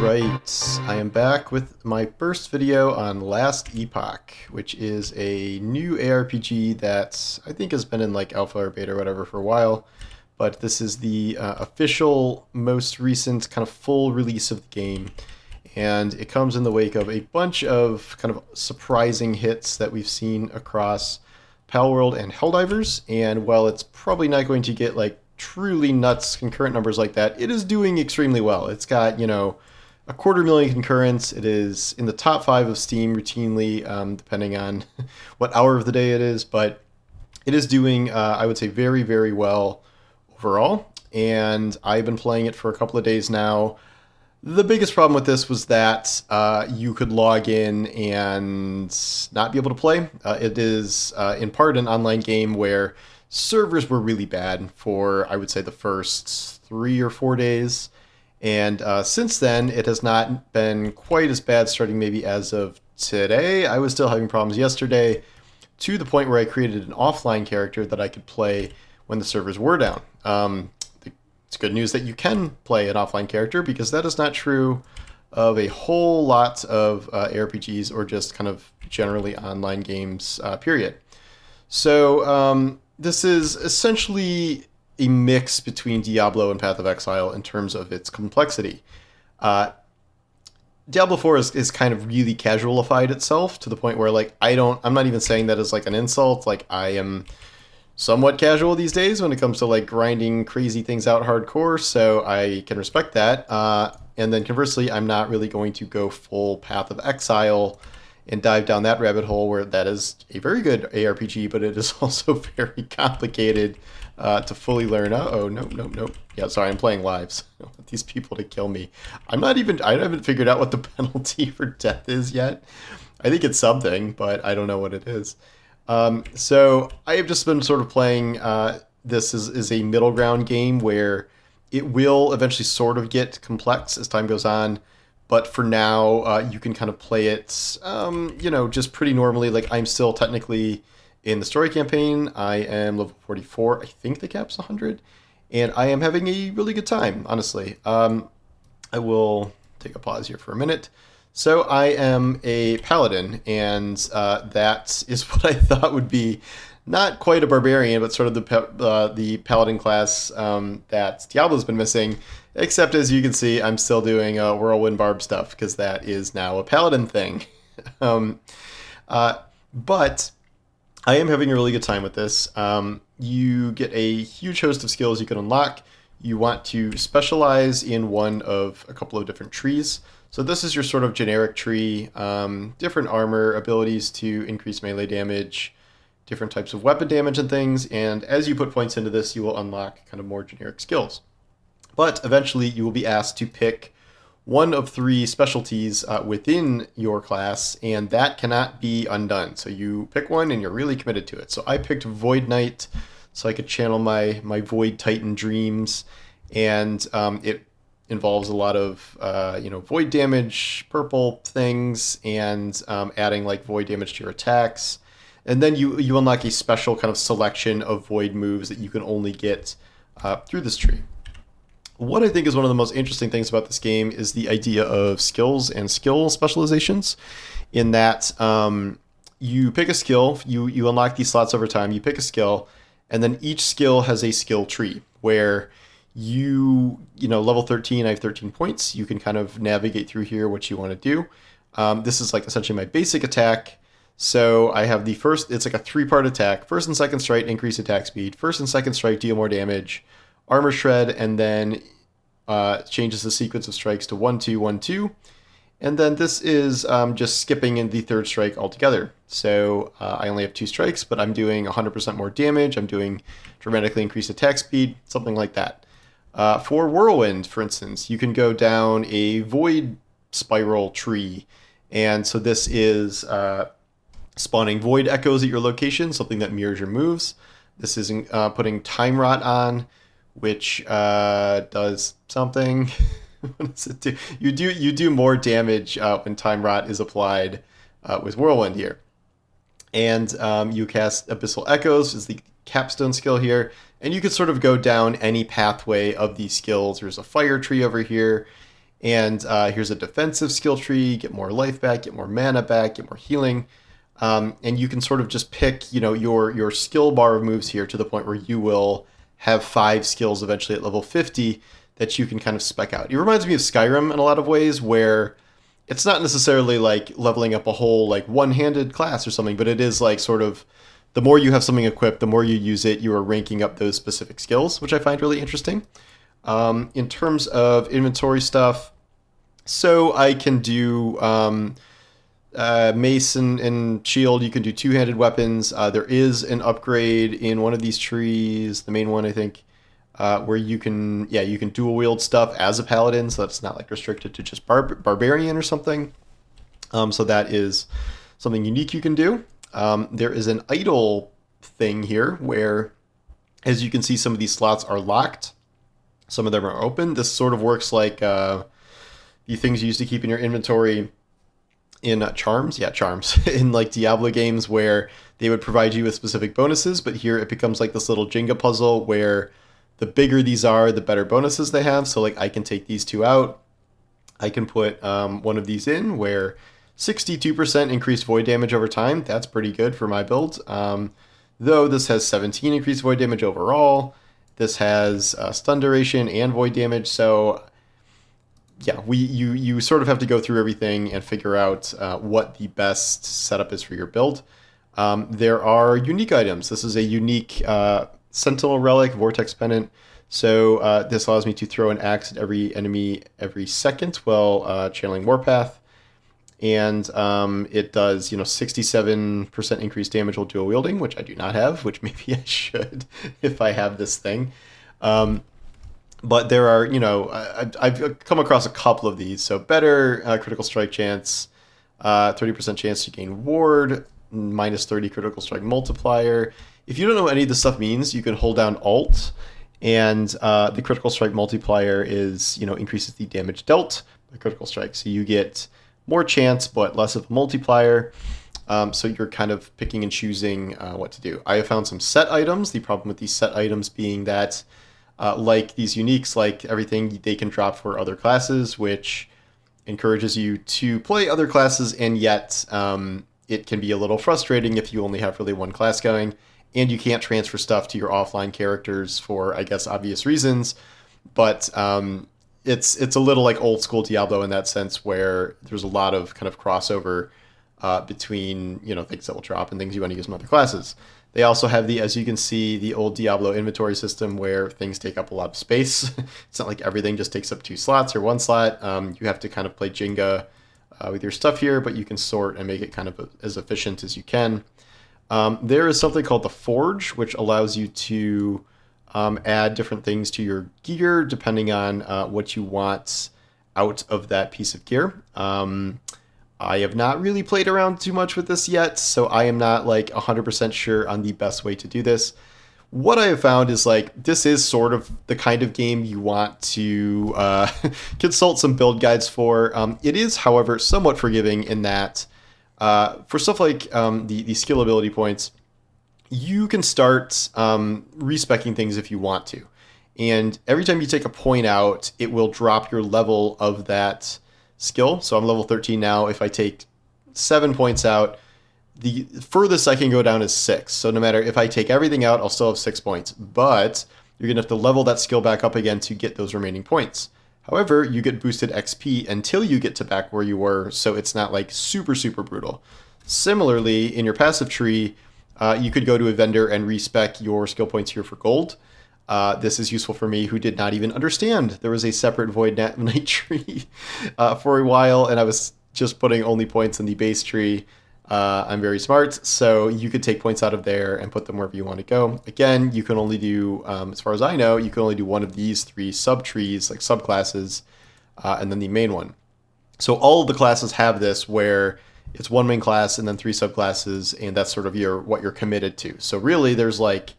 Alright, I am back with my first video on Last Epoch, which is a new ARPG that I think has been in like alpha or beta or whatever for a while, but this is the official, most recent kind of full release of the game, and it comes in the wake of a bunch of kind of surprising hits that we've seen across Palworld and Helldivers, and while it's probably not going to get like truly nuts concurrent numbers like that, it is doing extremely well. It's got, 250,000 concurrents. It is in the top 5 of Steam routinely, depending on what hour of the day it is, but it is doing, I would say, very, very well overall. And I've been playing it for a couple of days now. The biggest problem with this was that you could log in and not be able to play. It is, in part, an online game where servers were really bad for, I would say, the first 3 or 4 days. And since then, it has not been quite as bad, starting maybe as of today. I was still having problems yesterday, to the point where I created an offline character that I could play when the servers were down. It's good news that you can play an offline character, because that is not true of a whole lot of ARPGs or just kind of generally online games, period. So this is essentially a mix between Diablo and Path of Exile in terms of its complexity. Diablo 4 is kind of really casualified itself to the point where, like, I'm not even saying that as like an insult. Like, I am somewhat casual these days when it comes to like grinding crazy things out hardcore, so I can respect that. And then conversely, I'm not really going to go full Path of Exile and dive down that rabbit hole, where that is a very good ARPG, but it is also very complicated to fully learn. Oh, no. Yeah, sorry, I'm playing live, so I don't want these people to kill me. I haven't figured out what the penalty for death is yet. I think it's something, but I don't know what it is. So I have just been sort of playing, this is a middle ground game where it will eventually sort of get complex as time goes on. But for now, you can kind of play it, just pretty normally. Like, I'm still technically in the story campaign. I am level 44. I think the cap's 100. And I am having a really good time, honestly. I will take a pause here for a minute. So I am a paladin, and that is what I thought would be not quite a barbarian, but sort of the paladin class that Diablo's been missing. Except, as you can see, I'm still doing whirlwind barb stuff, because that is now a paladin thing. But I am having a really good time with this. You get a huge host of skills you can unlock. You want to specialize in one of a couple of different trees. So this is your sort of generic tree, different armor, abilities to increase melee damage, different types of weapon damage and things. And as you put points into this, you will unlock kind of more generic skills. But eventually you will be asked to pick one of 3 specialties within your class, and that cannot be undone. So you pick one and you're really committed to it. So I picked Void Knight so I could channel my Void Titan dreams, and it involves a lot of void damage, purple things, and adding like void damage to your attacks. And then you unlock a special kind of selection of void moves that you can only get through this tree. What I think is one of the most interesting things about this game is the idea of skills and skill specializations, in that you pick a skill, you unlock these slots over time, you pick a skill, and then each skill has a skill tree where level 13, I have 13 points. You can kind of navigate through here what you want to do. This is like essentially my basic attack. So I have it's like a 3-part attack. First and second strike, increase attack speed. First and second strike, deal more damage. Armor shred, and then changes the sequence of strikes to 1-2, 1-2. And then this is just skipping in the 3rd strike altogether. So I only have 2 strikes, but I'm doing 100% more damage. I'm doing dramatically increased attack speed, something like that. For Whirlwind, for instance, you can go down a void spiral tree. And so this is spawning void echoes at your location, something that mirrors your moves. This is putting Time Rot on, which does something. What does it do? You do more damage when Time Rot is applied with Whirlwind here. And you cast Abyssal Echoes, is the capstone skill here, and you could sort of go down any pathway of these skills. There's a fire tree over here, And here's a defensive skill tree, get more life back, get more mana back, get more healing. And you can sort of just pick, your skill bar of moves here to the point where you will have 5 skills eventually at level 50 that you can kind of spec out. It reminds me of Skyrim in a lot of ways, where it's not necessarily like leveling up a whole like one-handed class or something, but it is like sort of the more you have something equipped, the more you use it, you are ranking up those specific skills, which I find really interesting. In terms of inventory stuff, so I can do mace and shield. You can do two-handed weapons. There is an upgrade in one of these trees, the main one, I think, where you can dual wield stuff as a paladin, so that's not like restricted to just barbarian or something. So that is something unique you can do. There is an idle thing here where, as you can see, some of these slots are locked. Some of them are open. This sort of works like the things you used to keep in your inventory in charms. Yeah, charms. In like Diablo games where they would provide you with specific bonuses, but here it becomes like this little Jenga puzzle where the bigger these are, the better bonuses they have. So like I can take these 2 out. I can put one of these in where 62% increased void damage over time. That's pretty good for my build. Though this has 17 increased void damage overall. This has stun duration and void damage. So yeah, you sort of have to go through everything and figure out what the best setup is for your build. There are unique items. This is a unique Sentinel Relic, Vortex Pennant. So this allows me to throw an axe at every enemy every second while channeling Warpath. And it does, 67% increased damage while dual wielding, which I do not have, which maybe I should if I have this thing. But there are, I've come across a couple of these. So better critical strike chance, 30% chance to gain ward, minus 30 critical strike multiplier. If you don't know what any of this stuff means, you can hold down Alt, and the critical strike multiplier is, increases the damage dealt by critical strike. So you get more chance, but less of a multiplier. So you're kind of picking and choosing what to do. I have found some set items. The problem with these set items being that, like these uniques, like everything, they can drop for other classes, which encourages you to play other classes, and yet it can be a little frustrating if you only have really one class going, and you can't transfer stuff to your offline characters for, I guess, obvious reasons. But it's a little like old school Diablo in that sense, where there's a lot of kind of crossover between things that will drop and things you want to use in other classes. They also have as you can see, the old Diablo inventory system where things take up a lot of space. It's not like everything just takes up 2 slots or 1 slot. You have to kind of play Jenga with your stuff here, but you can sort and make it kind of as efficient as you can. There is something called the Forge, which allows you to add different things to your gear depending on what you want out of that piece of gear. I have not really played around too much with this yet, so I am not like 100% sure on the best way to do this. What I have found is like this is sort of the kind of game you want to consult some build guides for. It is, however, somewhat forgiving in that for stuff like the skill ability points, you can start respecking things if you want to. And every time you take a point out, it will drop your level of that skill. So I'm level 13 now. If I take 7 points out, the furthest I can go down is 6. So no matter if I take everything out, I'll still have 6 points. But you're going to have to level that skill back up again to get those remaining points. However, you get boosted XP until you get to back where you were, so it's not like super, super brutal. Similarly, in your passive tree, you could go to a vendor and respec your skill points here for gold. This is useful for me, who did not even understand there was a separate Void Knight tree for a while, and I was just putting only points in the base tree. I'm very smart, so you could take points out of there and put them wherever you want to go. Again, you can only do, as far as I know, you can only do one of these 3 sub-trees, like subclasses, and then the main one. So all of the classes have this where it's one main class and then 3 subclasses, and that's sort of what you're committed to. So really, there's like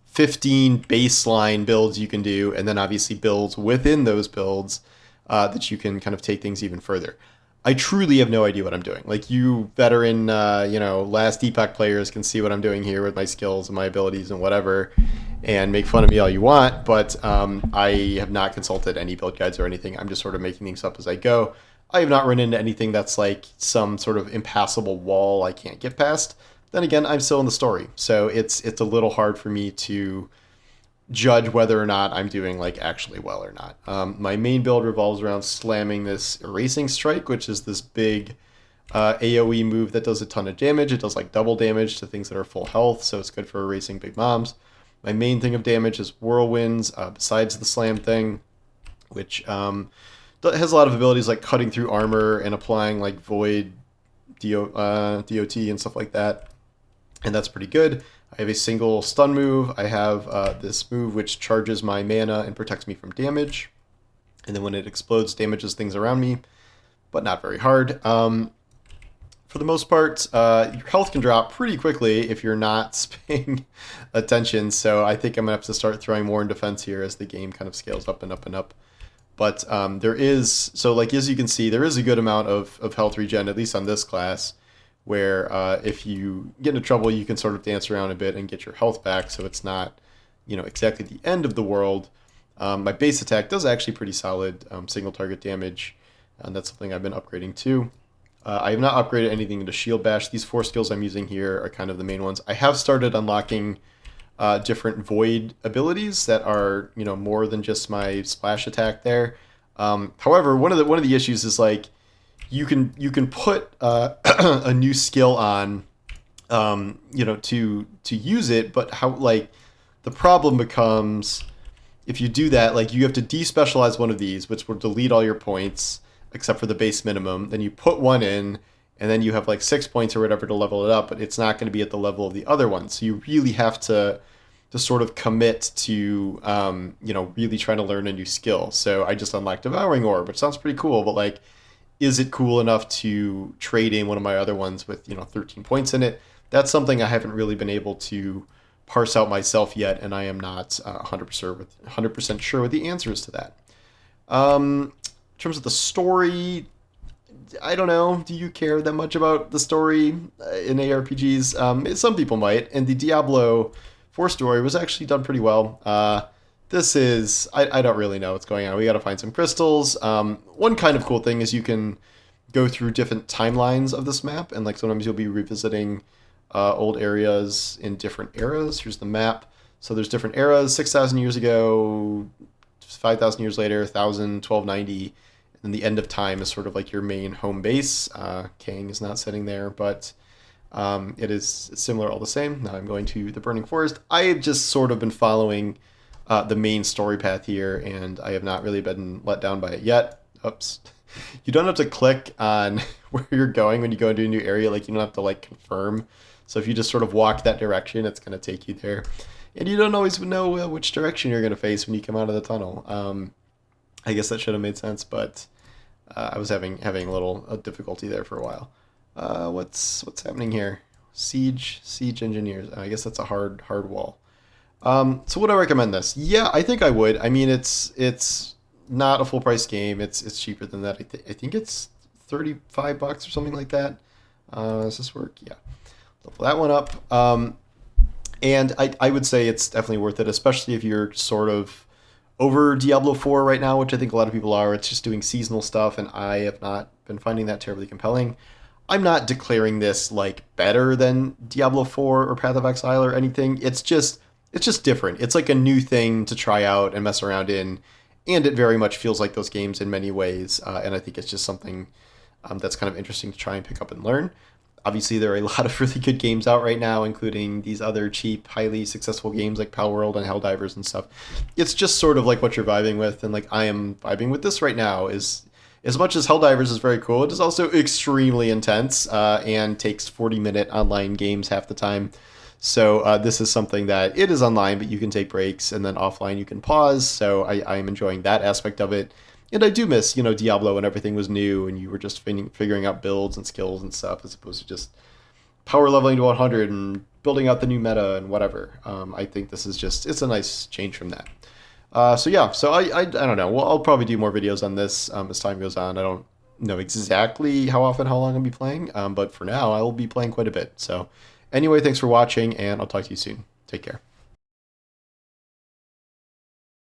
15 baseline builds you can do, and then obviously builds within those builds that you can kind of take things even further. I truly have no idea what I'm doing. Like you veteran, Last Epoch players can see what I'm doing here with my skills and my abilities and whatever, and make fun of me all you want. But I have not consulted any build guides or anything. I'm just sort of making things up as I go. I have not run into anything that's like some sort of impassable wall I can't get past. Then again, I'm still in the story, so it's a little hard for me to judge whether or not I'm doing like actually well or not. My main build revolves around slamming this erasing strike, which is this big AoE move that does a ton of damage. It does like double damage to things that are full health, so it's good for erasing big mobs. My main thing of damage is whirlwinds, besides the slam thing, which has a lot of abilities like cutting through armor and applying like void DOT and stuff like that, and that's pretty good. I have a single stun move. I have this move which charges my mana and protects me from damage. And then when it explodes, damages things around me, but not very hard. For the most part, your health can drop pretty quickly if you're not paying attention. So I think I'm going to have to start throwing more in defense here as the game kind of scales up and up and up. But there is, so like as you can see, there is a good amount of health regen, at least on this class, where if you get into trouble, you can sort of dance around a bit and get your health back, so it's not, exactly the end of the world. My base attack does actually pretty solid single target damage, and that's something I've been upgrading too. I have not upgraded anything into Shield Bash. These 4 skills I'm using here are kind of the main ones. I have started unlocking different void abilities that are, more than just my splash attack there. However, one of the issues is like, you can put a new skill on, to use it, but how like the problem becomes if you do that, like you have to despecialize one of these, which will delete all your points except for the base minimum. Then you put one in, and then you have like 6 points or whatever to level it up, but it's not going to be at the level of the other one. So you really have to sort of commit to really trying to learn a new skill. So I just unlocked Devouring Orb, which sounds pretty cool, but like, is it cool enough to trade in one of my other ones with 13 points in it? That's something I haven't really been able to parse out myself yet, and I am not 100% sure what the answer is to that. In terms of the story, I don't know. Do you care that much about the story in ARPGs? Some people might, and the Diablo 4 story was actually done pretty well. This is, I don't really know what's going on. We got to find some crystals. One kind of cool thing is you can go through different timelines of this map, and like sometimes you'll be revisiting old areas in different eras. Here's the map. So there's different eras, 6,000 years ago, 5,000 years later, 1,000, 1290, and then the end of time is sort of like your main home base. Kang is not sitting there, but it is similar all the same. Now I'm going to the Burning Forest. I have just sort of been following the main story path here, and I have not really been let down by it yet. Oops. You don't have to click on where you're going when you go into a new area. Like, you don't have to like confirm. So if you just sort of walk that direction, it's going to take you there. And you don't always know which direction you're going to face when you come out of the tunnel. I guess that should have made sense, but I was having a little difficulty there for a while. What's happening here? Siege engineers. I guess that's a hard wall. So would I recommend this? Yeah, I think I would. I mean, it's not a full price game. It's cheaper than that. I think it's $35 or something like that. Does this work? Yeah. Level that one up. And I would say it's definitely worth it, especially if you're sort of over Diablo 4 right now, which I think a lot of people are. It's just doing seasonal stuff, and I have not been finding that terribly compelling. I'm not declaring this like better than Diablo 4 or Path of Exile or anything. It's just different. It's like a new thing to try out and mess around in, and it very much feels like those games in many ways. And I think it's just something that's kind of interesting to try and pick up and learn. Obviously, there are a lot of really good games out right now, including these other cheap, highly successful games like Palworld and Helldivers and stuff. It's just sort of like what you're vibing with, and like I am vibing with this right now. Is as much as Helldivers is very cool, it is also extremely intense and takes 40-minute online games half the time. So this is something that it is online, but you can take breaks, and then offline you can pause. So I am enjoying that aspect of it. And I do miss, Diablo when everything was new and you were just figuring out builds and skills and stuff, as opposed to just power leveling to 100 and building out the new meta and whatever. I think this is it's a nice change from that. So I don't know. Well, I'll probably do more videos on this as time goes on. I don't know exactly how long I'll be playing, but for now, I will be playing quite a bit. So, anyway, thanks for watching, and I'll talk to you soon. Take care.